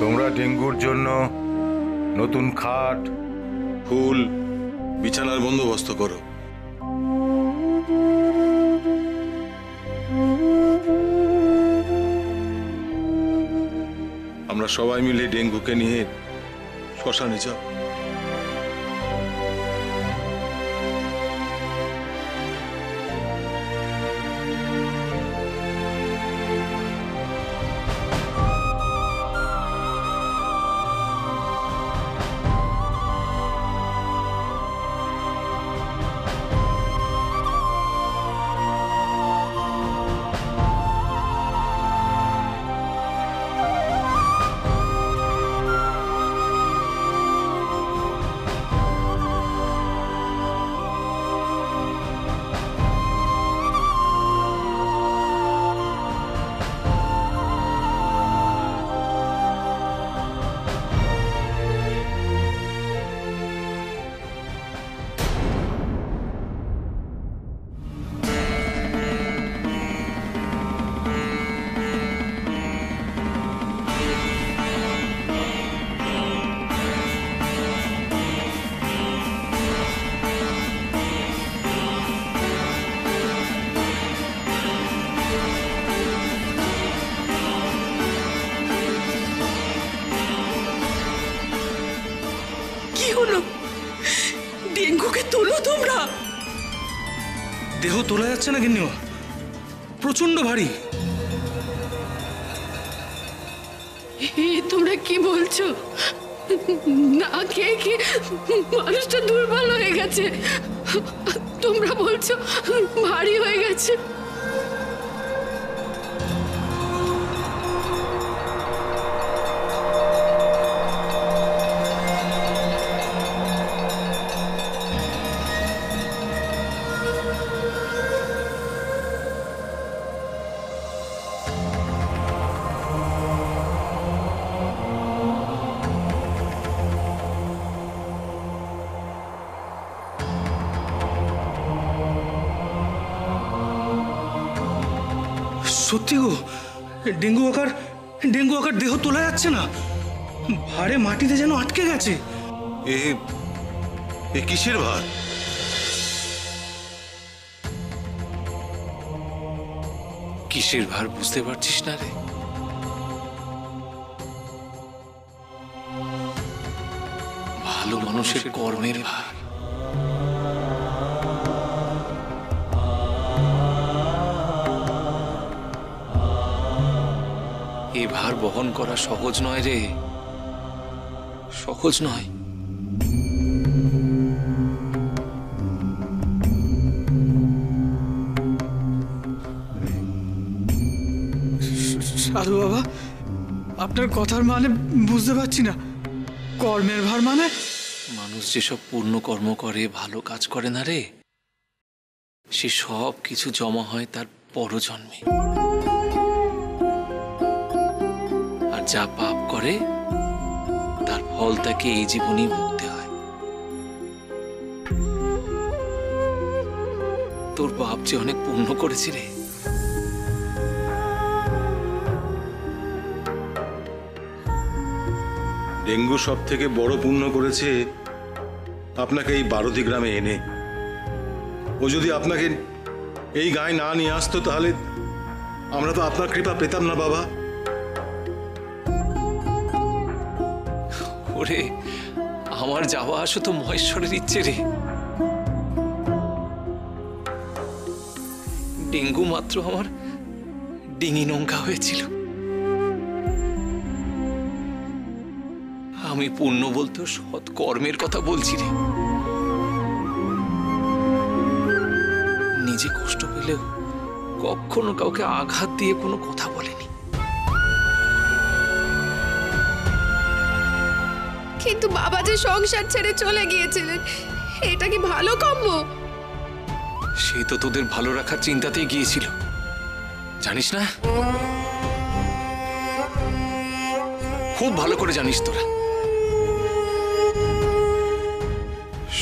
তোমরা ডেঙ্গুর জন্য নতুন খাট, ফুল, বিছানার বন্দোবস্ত করো। আমরা সবাই মিলে ডেঙ্গুকে নিয়ে শ্মশানে যাব। ডেঙ্গুকে তোলো তোমরা। দেহ তোলা যাচ্ছে না গিন্নিমা, প্রচন্ড ভারী। তোমরা কি বলছো? না খেয়ে কি মানুষটা দুর্বল হয়ে গেছে, তোমরা বলছো ভারী হয়ে গেছে। সত্যি গো, ডেঙ্গু আকার দেহ তোলা যাচ্ছে না, ভারে মাটিতে যেন আটকে গেছে। এ কিসের ভার? কিসের ভার বুঝতে পারছিস না রে? ভালো মানুষের কর্মের ভার। এ ভার বহন করা সহজ নয় রে, সহজ নয়। সাধু বাবা, আপনার কথার মানে বুঝতে পারছি না। কর্মের ভার মানে? মানুষ যেসব পূর্ণ কর্ম করে, ভালো কাজ করে না রে, সে সব কিছু জমা হয় তার পরজন্মে। আর যা পাপ করে তার ফল তাকে এই জীবনেই ভুগতে হয়। তোর বাপ যে অনেক পুণ্য করেছে রে। ডেঙ্গু সব থেকে বড় পুণ্য করেছে আপনাকে এই বারতি গ্রামে এনে। ও যদি আপনাকে এই গায়ে না নিয়ে আসতো তাহলে আমরা তো আপনার কৃপা পেতাম না বাবা। ওরে, আমার যাওয়া আসো তো মহেশ্বরের ইচ্ছে রে। ডেঙ্গু মাত্র আমার ডিঙি নৌকা হয়েছিল। আমি পুণ্য বলতে সৎ কর্মের কথা বলছি রে। নিজে কষ্ট পেলেও কখনো কাউকে আঘাত দিয়ে কোনো কথা বলেনি। কিন্তু বাবা যে সংসার ছেড়ে চলে গিয়েছিলেন, এটা কি ভালো কর্ম? সে তো তোদের ভালো রাখার চিন্তাতেই গিয়েছিল, জানিস না? খুব ভালো করে জানিস তোরা।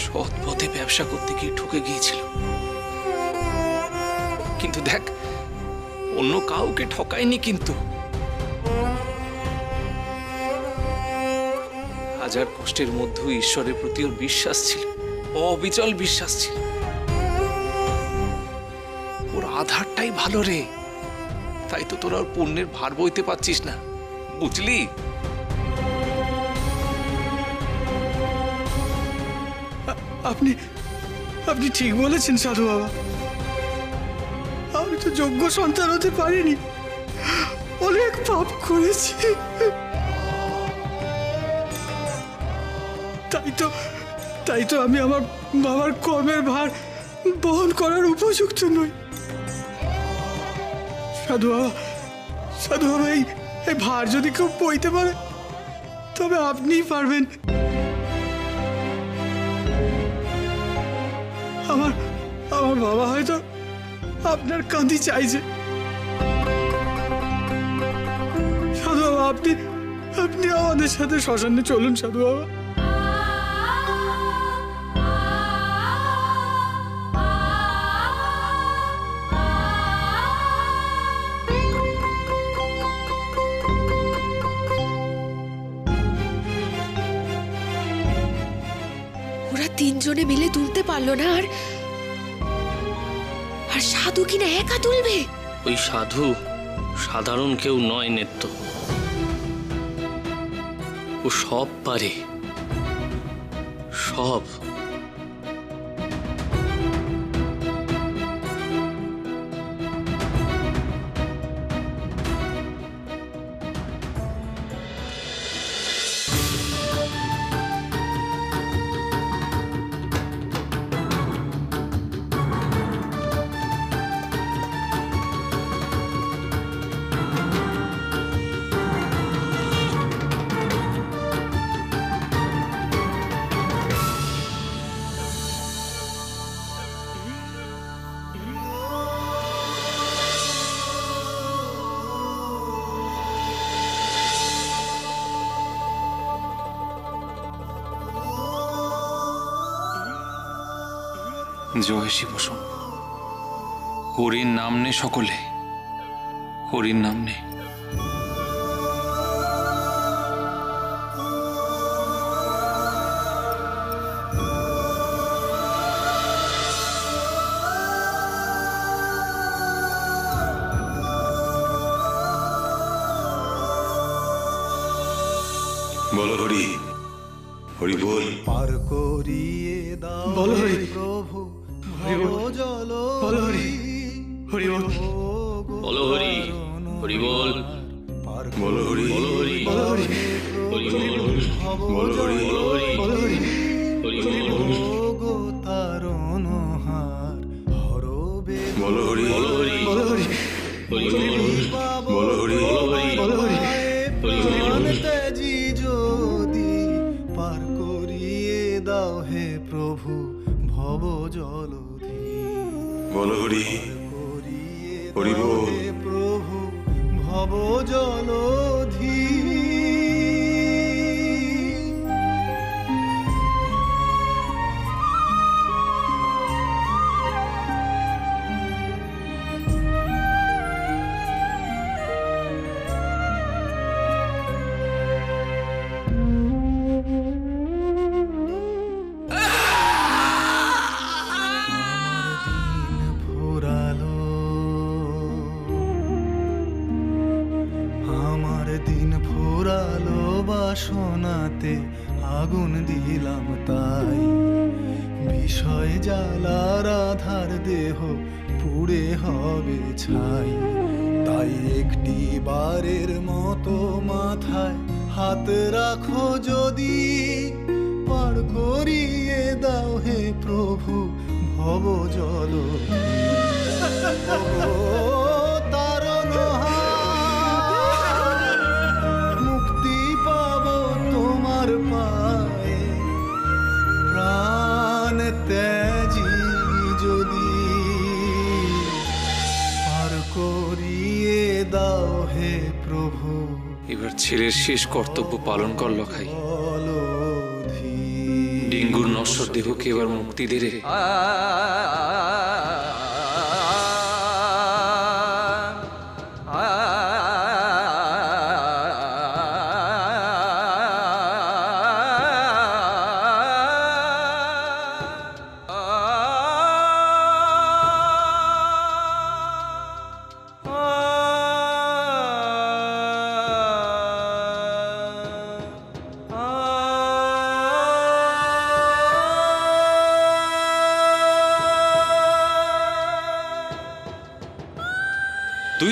সৎ পথে ব্যবসা করতে গিয়ে ঠকে গিয়েছিল, কিন্তু দেখ অন্য কাউকে ঠকায়নি। কিন্তু হাজার কষ্টের মধ্যেও ঈশ্বরের প্রতি ওর বিশ্বাস ছিল, অবিচল বিশ্বাস ছিল। ওর আধারটাই ভালো রে, তাই তো তোরা ওর পুণ্যের ভার বইতে পারছিস না, বুঝলি? আপনি আপনি ঠিক বলেছেন সাধু বাবা। আমি তো যোগ্য সন্তান হতে পারিনি, অনেক পাপ করেছি। তাই তো আমি আমার বাবার কর্মের ভার বহন করার উপযুক্ত নই। সাধু বাবা, এই ভার যদি কেউ বইতে পারে তবে আপনিই পারবেন। আমার বাবা হয়তো আপনার কাঁধি চাইছে। সাধু বাবা, আপনি আমাদের সাথে শ্মশানে চলুন সাধু বাবা। ওরা তিনজনে মিলে তুলতে পারলো না, আর সাধু কিনা একা তুলবে? ওই সাধু সাধারণ কেউ নয় নেত্য, ও সব পারে, সব। জয় শিব শম্ভু। হরির নাম নে সকলে, হরির নাম নে। বলো হরি, হরি বল। পার করিয়ে দাও বলো হরি, প্রভু হরি বল, জল বলো হরি, হরি বল, বলো হরি, হরি বল, বলো হরি, বলো হরি, বলো হরি, হরি বল, বলো হরি, বলো হরি, বলো হরি, হরি বল, গো তারণ হার হরবে বলো হরি, বলো হরি, বলো হরি, হরি বল, বলো হরি, বলো হরি, বলো হরি, প্রাণ তেজি যদি পার করিয়ে দাও হে প্রভু ভব জলধি। বলো হরি, করিয়ে হরি দাও বল। হে প্রভু ভব জলধি। আমার দিন ফুরালো বাসনাতে আগুন দিলাম তাই, বিষয় জ্বালার আধার দেহ পুড়ে হবে ছাই। তাই একটি বারের মতো মাথায় হাত রাখো যদি, পার করিয়ে দাও হে প্রভু ভব জল তারণ মুক্তি পাব তোমার পায়ে, প্রাণ ত্যাজি যদি পার করিয়ে দাও হে প্রভু এবার ছেলের শেষ কর্তব্য পালন কর লখাই। জলধি। ডেঙ্গুর নশ্বর দেহকে এবার মুক্তি দে রে।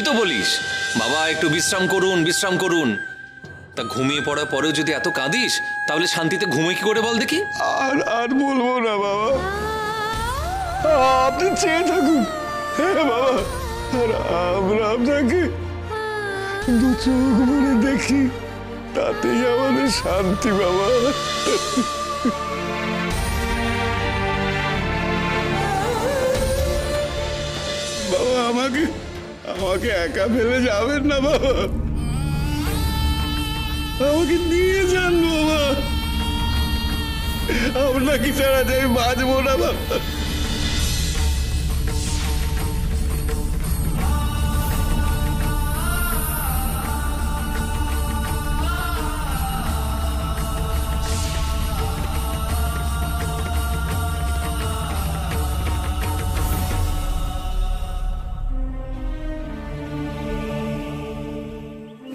তুই তো বলিস বাবা একটু বিশ্রাম করুন বিশ্রাম করুন, তা ঘুমিয়ে পড়ার পরেও যদি এত কাঁদিস তাহলে শান্তিতে ঘুমে কি করে বল দেখি? আর আর বলবো না বাবা, আপনি চেয়ে থাকুন। হ্যাঁ বাবা, আর আমরা আপনাকে দু চোখ ভরে দেখি, তাতেই আমাদের শান্তি বাবা। বাবা আমাকে আমাকে একা ফেলে যাবেন না বাবা, আমাকে নিয়ে যান বাবা, আপনাকে ছাড়া যে আমি বাঁচবো না বাবা।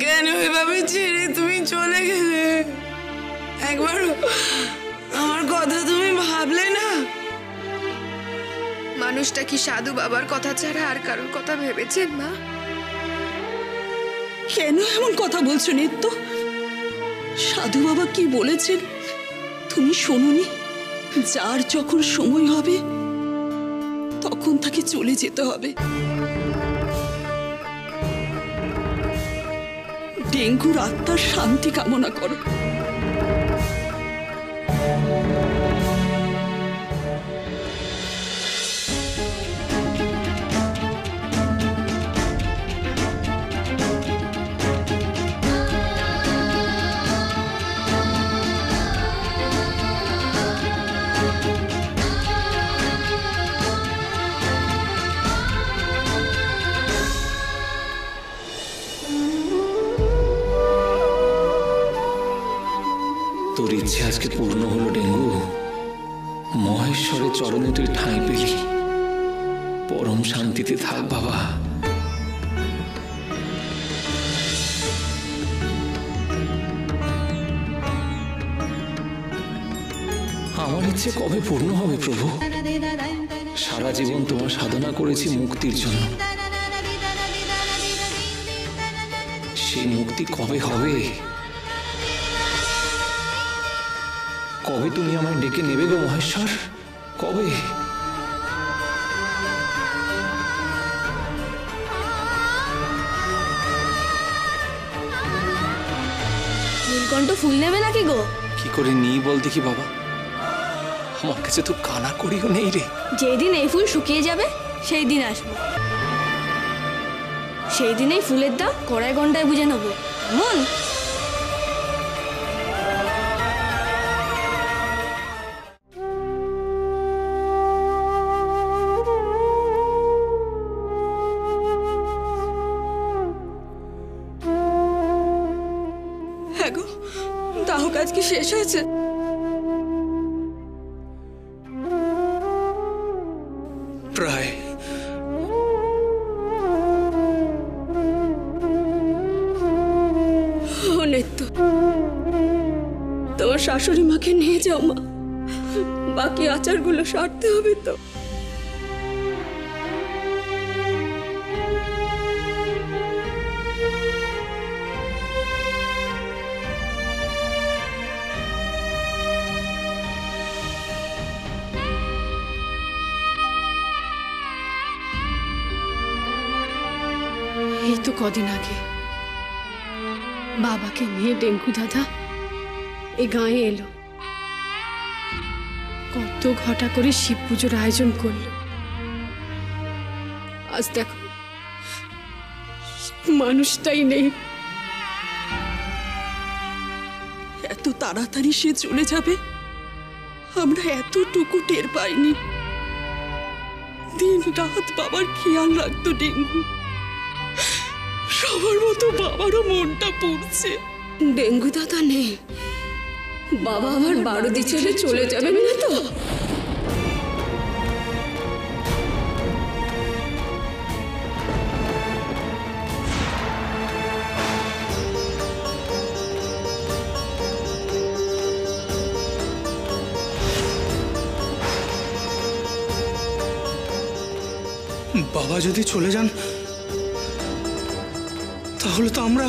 কেন এভাবে ছেড়ে তুমি চলে গেলে? একবার আমার কথা তুমি ভাবলে না? মানুষটা কি সাধু বাবার কথা ছাড়া আর কারোর কথা ভেবেছেন মা? কেন এমন কথা বলছো নিত্য? সাধু বাবা কি বলেছেন তুমি শোনোনি? যার যখন সময় হবে তখন তাকে চলে যেতে হবে। ডেঙ্গুর আত্মার শান্তি কামনা করো। তোর ইচ্ছে আজকে পূর্ণ হলো ডেঙ্গু। মহেশ্বরের চরণে তুই ঠাঁই পেলি, পরম শান্তিতে থাক বাবা। আমার ইচ্ছে কবে পূর্ণ হবে প্রভু? সারা জীবন তোমার সাধনা করেছি মুক্তির জন্য, সেই মুক্তি কবে হবে? কবে তুমি আমায় ডেকে নেবে গো মহেশ্বর? কবে? নীলকণ্ঠ ফুল নেবে নাকি গো? কি করে নিই বল দেখি বাবা, আমার কাছে তো কানা করিও নেই রে। যেদিন এই ফুল শুকিয়ে যাবে সেই দিন আসবো, সেই দিনেই ফুলের দাম কড়াই ঘন্টায় বুঝে নেবো। মন হ্যাঁ গো, দাহ কাজ কি শেষ হয়েছে? প্রায়। নিত্য, তোমার শাশুড়ি মাকে নিয়ে যাও মা, বাকি আচারগুলো সারতে হবে তো। এই তো কদিন আগে বাবাকে নিয়ে ডেঙ্গু দাদা এই গাঁয়ে এলো, কত ঘটা করে শিব পুজোর আয়োজন করলো। আজ দেখো মানুষটাই নেই। এত তাড়াতাড়ি সে চলে যাবে আমরা এতটুকু টের পাইনি। দিন রাত বাবার খেয়াল রাখতো ডেঙ্গু, সবার মতো বাবারও মনটা পড়ছে। ডেঙ্গু দাদা নেই, বাবা আমার বাড়ি ছেড়ে চলে যাবেন না তো? বাবা যদি চলে যান তাহলে তো আমরা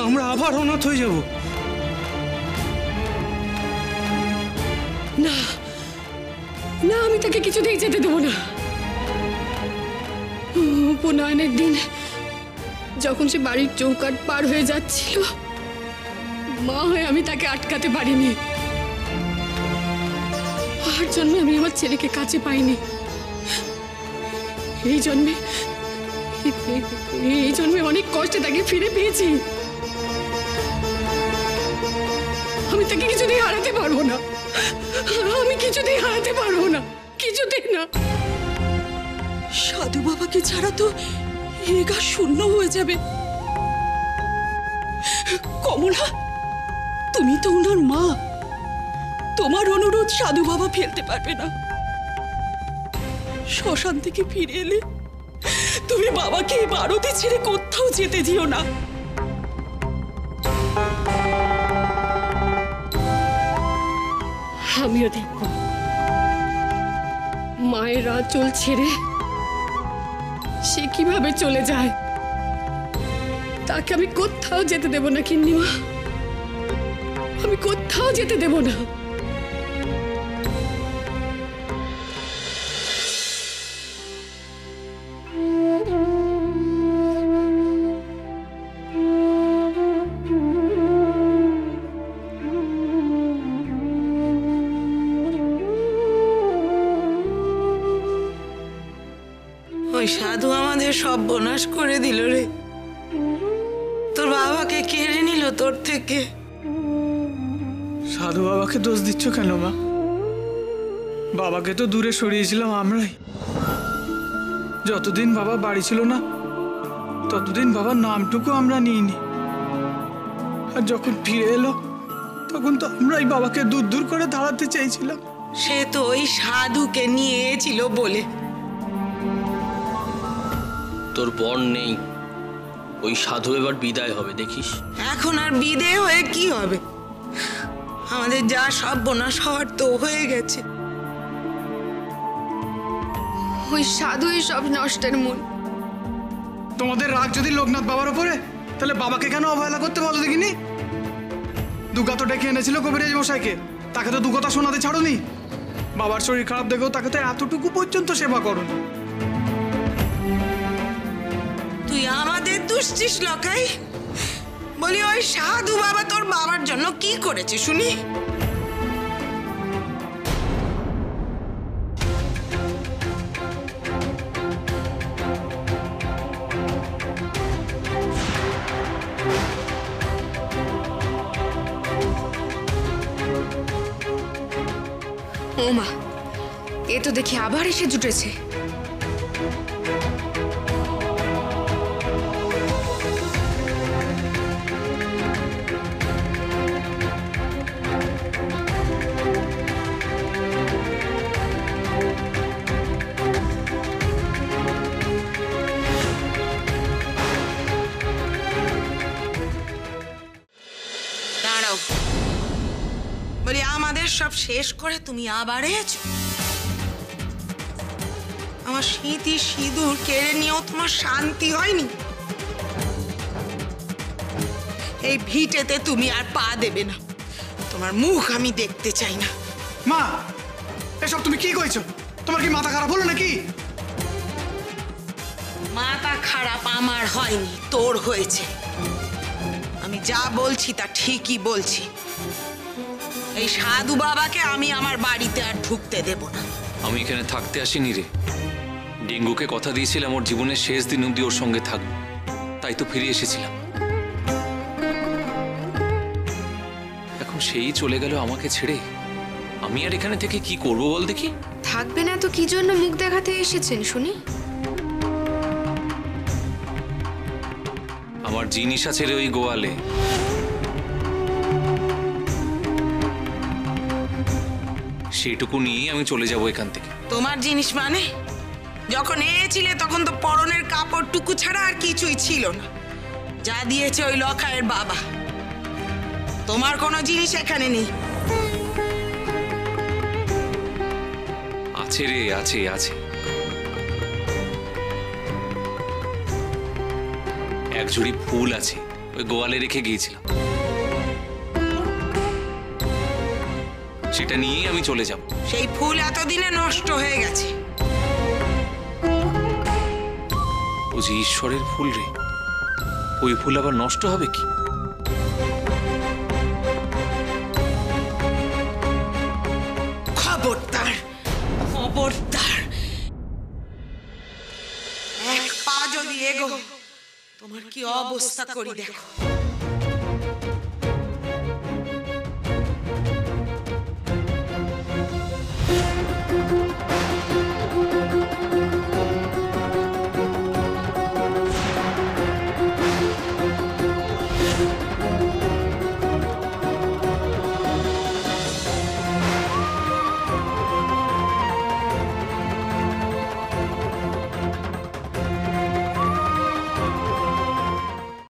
আমরা আবার অনাথ হয়ে যাব। না না, আমি তাকে কিছুতেই যেতে দেবো না। উপনয়নের দিন যখন সে বাড়ির চৌকাঠ পার হয়ে যাচ্ছিল, মা হয়ে আমি তাকে আটকাতে পারিনি। আর জন্মে আমি আমার ছেলেকে কাছে পাইনি। এই জন্মে অনেক কষ্টে তাকে ফিরে পেয়েছি। আমি তাকে কিছুতেই হারাতে পারবো না। আমি কিছুতেই হারাতে পারবো না, কিছুতেই না। সাধু বাবাকে ছাড়া তো এ গা শূন্য হয়ে যাবে। কমলা, তুমি তো ওনার মা, তোমার অনুরোধ সাধু বাবা ফেলতে পারবে না। শ্মশান থেকে ফিরে এলে তুমি বাবাকে এই বাড়িতে ছেড়ে কোথাও যেতে দিও না। আমিও দেখব মায়ের আঁচল ছেড়ে সে কিভাবে চলে যায়। তাকে আমি কোথাও যেতে দেব না কিন্নিমা, আমি কোথাও যেতে দেব না। ওই সাধু আমাদের সর্বনাশ করে দিল রে। তোর বাবাকে কেড়ে নিল তোর থেকে। সাধু বাবাকে দোষ দিচ্ছ কেন মা? বাবাকে তো দূরে সরিয়েছিলাম আমরাই। যতদিন বাবা বাড়ি ছিল না ততদিন বাবার নামটুকু আমরা নিইনি। আর যখন ফিরে এলো তখন তো আমরাই বাবাকে দূর দূর করে দাঁড়াতে চাইছিলাম। সে তো ওই সাধুকে নিয়ে এছিল বলে। তোর বর নেই, ওই সাধু এবার বিদায় হবে দেখিস। এখন আর বিদেয় হয়ে কি হবে? আমাদের যা সর্বনাশ হওয়ার তো হয়ে গেছে। ওই সাধুই সব নষ্টের মূল। তোমাদের রাগ যদি লোকনাথ বাবার উপরে, তাহলে বাবাকে কেন অবহেলা করতে বলো দেখিনি? দুর্গা তো ডেকে এনেছিল কবিরাজ মশাইকে, তাকে তো দু কথা শোনাতে ছাড়োনি। বাবার শরীর খারাপ দেখেও তাকে তো এতটুকু পর্যন্ত সেবা করোনি। তুই আমাদের দুষ্টিস লকাই? বলি ওই সাধু বাবা তোর বাবার জন্য কি করেছে শুনি? ও মা, এ তো দেখি আবার এসে জুটেছে। দাঁড়াও, বলি আমাদের সব শেষ করে তুমি আবার এসেছো? আমার স্মৃতি সিঁদুর কেড়ে নিয়েও তোমার শান্তি হয়নি? এই ভিটেতে তুমি আর পা দেবে না। তোমার মুখ আমি দেখতে চাই না। মা, এসব তুমি কি কইছো? তোমার কি মাথা খারাপ হলো নাকি? মাথা খারাপ আমার হয়নি, তোর হয়েছে। আমি যা বলছি তা ঠিকই বলছি। এই সাধু বাবাকে আমি আমার বাড়িতে আর ঢুকতে দেব না। আমি এখানে থাকতে আসিনি রে। ডেঙ্গুকে কথা দিয়েছিলাম ওর জীবনের শেষ দিন অব্দি ওর সঙ্গে থাকবো, তাই তো ফিরে এসেছিলাম। এখন সেই চলে গেল আমাকে ছেড়ে। আমি আর এখানে থেকে কি করব বল দেখি? থাকবে না তো কি জন্য মুখ দেখাতে এসেছেন শুনি? আমার জিনিস আছে রে ওই গোয়ালে। সেইটুকু নিয়ে আমি চলে যাব এখান থেকে। তোমার জিনিস মানে? যখন এসেছিলে তখন তো পরনের কাপড়টুকু ছাড়া আর কিছুই ছিল না। যা দিয়েছে ওই লখায়ের বাবা। তোমার কোনো জিনিস এখানে নেই। আছে রে, আছে আছে। এক ঝুড়ি ফুল আছে, ওই গোয়ালে রেখে গিয়েছিলাম। সেটা নিয়েই আমি চলে যাব। সেই ফুল এতদিনে নষ্ট হয়ে গেছে। ও যে ঈশ্বরের ফুল রে, ওই ফুল আবার নষ্ট হবে কি? খবরদার, খবরদার, এক পা যদি এগো তোমার কি অবস্থা করি দেখো।